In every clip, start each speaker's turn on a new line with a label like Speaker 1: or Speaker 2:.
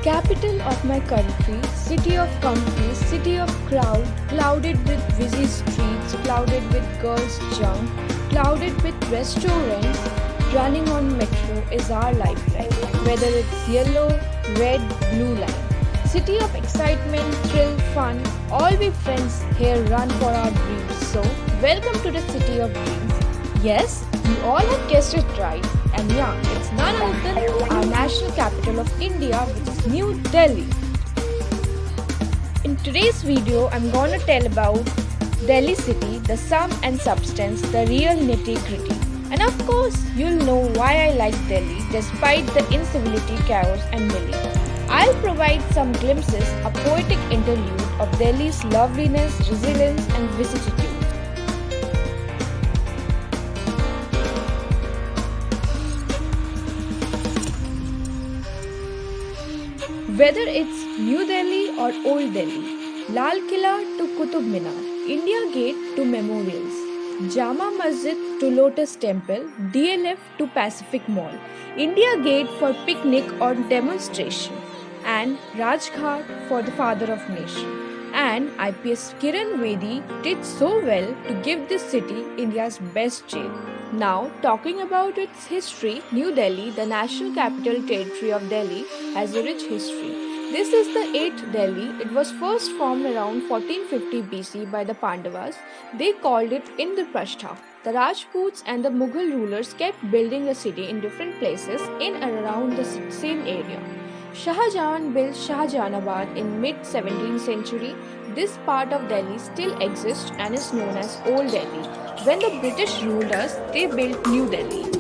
Speaker 1: Capital of my country, city of companies, city of crowd, clouded with busy streets, clouded with girls' junk, clouded with restaurants, running on metro is our lifeline. Whether it's yellow, red, blue line. City of excitement, thrill, fun, all we friends here run for our dreams. So, welcome to the city of dreams. Yes, you all have guessed it right. And yeah, it's none other than our national capital of India, which is New Delhi. In today's video, I'm gonna tell about Delhi city, the sum and substance, the real nitty gritty. And of course, you'll know why I like Delhi despite the incivility, chaos and melee. I'll provide some glimpses, a poetic interlude of Delhi's loveliness, resilience and vicissitude. Whether it's New Delhi or Old Delhi, Lal Killa to Qutub Minar, India Gate to memorials, Jama Masjid to Lotus Temple, DLF to Pacific Mall, India Gate for picnic or demonstration, and Rajghat for the father of nation. And IPS Kiran Bedi did so well to give this city India's best jail. Now, talking about its history, New Delhi, the national capital territory of Delhi, has a rich history. This is the 8th Delhi. It was first formed around 1450 BC by the Pandavas. They called it Indraprastha. The Rajputs and the Mughal rulers kept building the city in different places in and around the same area. Shah Jahan built Shahjahanabad in mid-17th century. This part of Delhi still exists and is known as Old Delhi. When the British ruled us, they built New Delhi.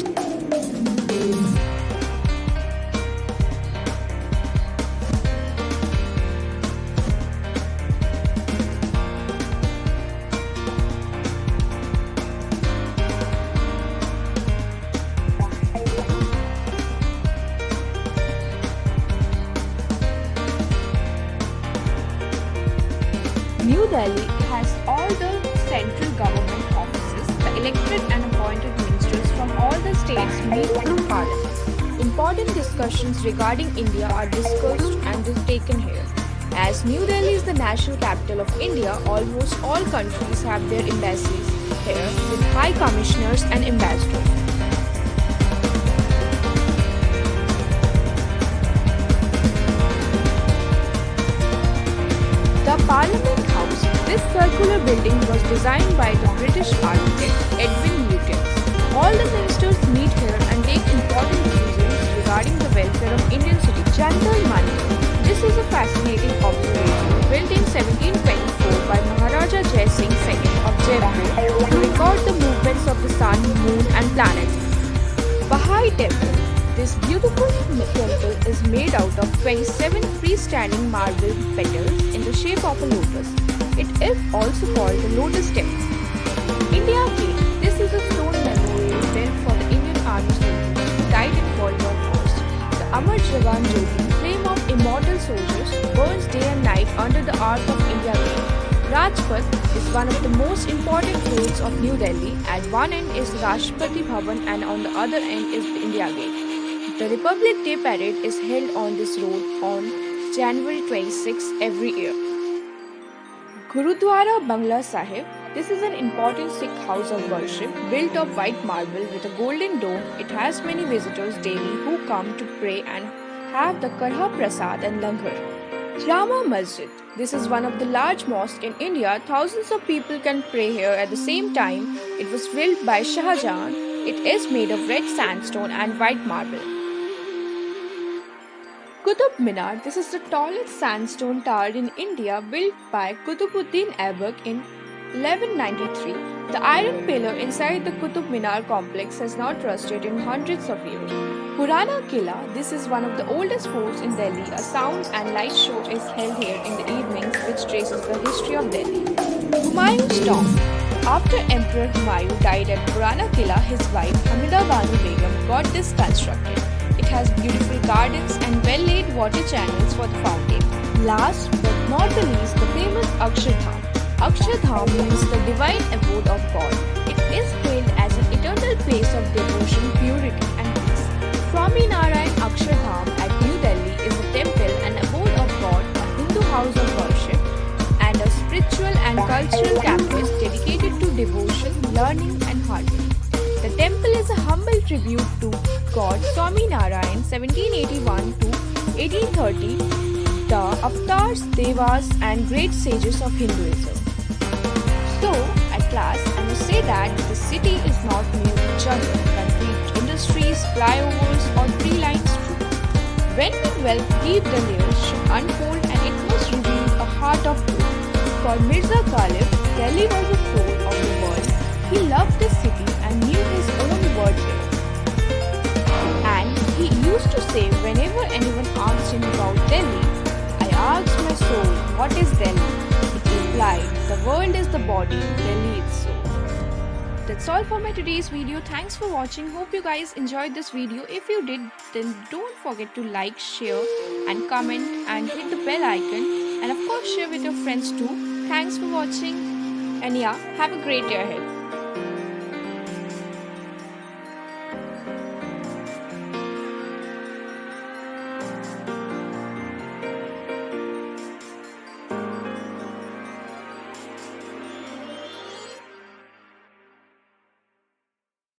Speaker 1: New Delhi has all the central government offices, the elected and appointed ministers from all the states meet in parliament. Important discussions regarding India are discussed and taken here. As New Delhi is the national capital of India, almost all countries have their embassies here with high commissioners and ambassadors. The Parliament House. This circular building was designed by the British architect Edwin Lutyens. All the ministers meet here and take important decisions regarding the welfare of Indian citizens. Jantal Mandir. This is a fascinating observation built in 1724 by Maharaja Jai Singh II of Jaipur to record the movements of the sun, moon and planets. Bahai Temple. This beautiful temple is made out of 27 freestanding marble petals in the shape of a lotus. It is also called the Lotus Temple. India Gate. This is a stone memorial built for the Indian Army soldiers who died in World War I. The Amar Jawan Jyoti, flame of immortal soldiers, burns day and night under the arch of India Gate. Rajpath is one of the most important roads of New Delhi. At one end is Rashtrapati Bhavan and on the other end is the India Gate. The Republic Day Parade is held on this road on January 26 every year. Gurudwara Bangla Sahib. This is an important Sikh house of worship built of white marble with a golden dome. It has many visitors daily who come to pray and have the Karha Prasad and Langar. Jama Masjid. This is one of the large mosques in India. Thousands of people can pray here at the same time. It was built by Shah Jahan. It is made of red sandstone and white marble. Qutub Minar. This is the tallest sandstone tower in India built by Qutubuddin Aibak in 1193. The iron pillar inside the Qutub Minar complex has not rusted in hundreds of years. Purana Killa. This is one of the oldest forts in Delhi. A sound and light show is held here in the evenings which traces the history of Delhi. Humayun's tomb. After Emperor Humayun died at Purana Killa, his wife Hamida Banu Begum got this constructed. It has beautiful gardens and well-laid water channels for the fountain. Last but not the least, the famous Akshardham. Akshardham means the divine abode of God. It is hailed as an eternal place of devotion, purity, and peace. Swaminarayan Akshardham at New Delhi is a temple and abode of God, a Hindu house of worship, and a spiritual and cultural campus dedicated to devotion, learning, and harmony. The temple is a humble tribute to God Swaminarayan 1781 to 1830, the avatars, devas, and great sages of Hinduism. So, at last, I must say that the city is not merely jungle, concrete industries, flyovers, or tree-lined streets. When we delve deep, the layers should unfold and it must reveal a heart of gold. For Mirza Ghalib, Delhi was the soul of the world. He loved the city and knew his own word there. And he used to say whenever anyone asked him about Delhi, I asked my soul, what is Delhi? It replied, the world is the body, Delhi is soul. That's all for my today's video. Thanks for watching. Hope you guys enjoyed this video. If you did, then don't forget to like, share, and comment, and hit the bell icon. And of course, share with your friends too. Thanks for watching. And yeah, have a great day ahead.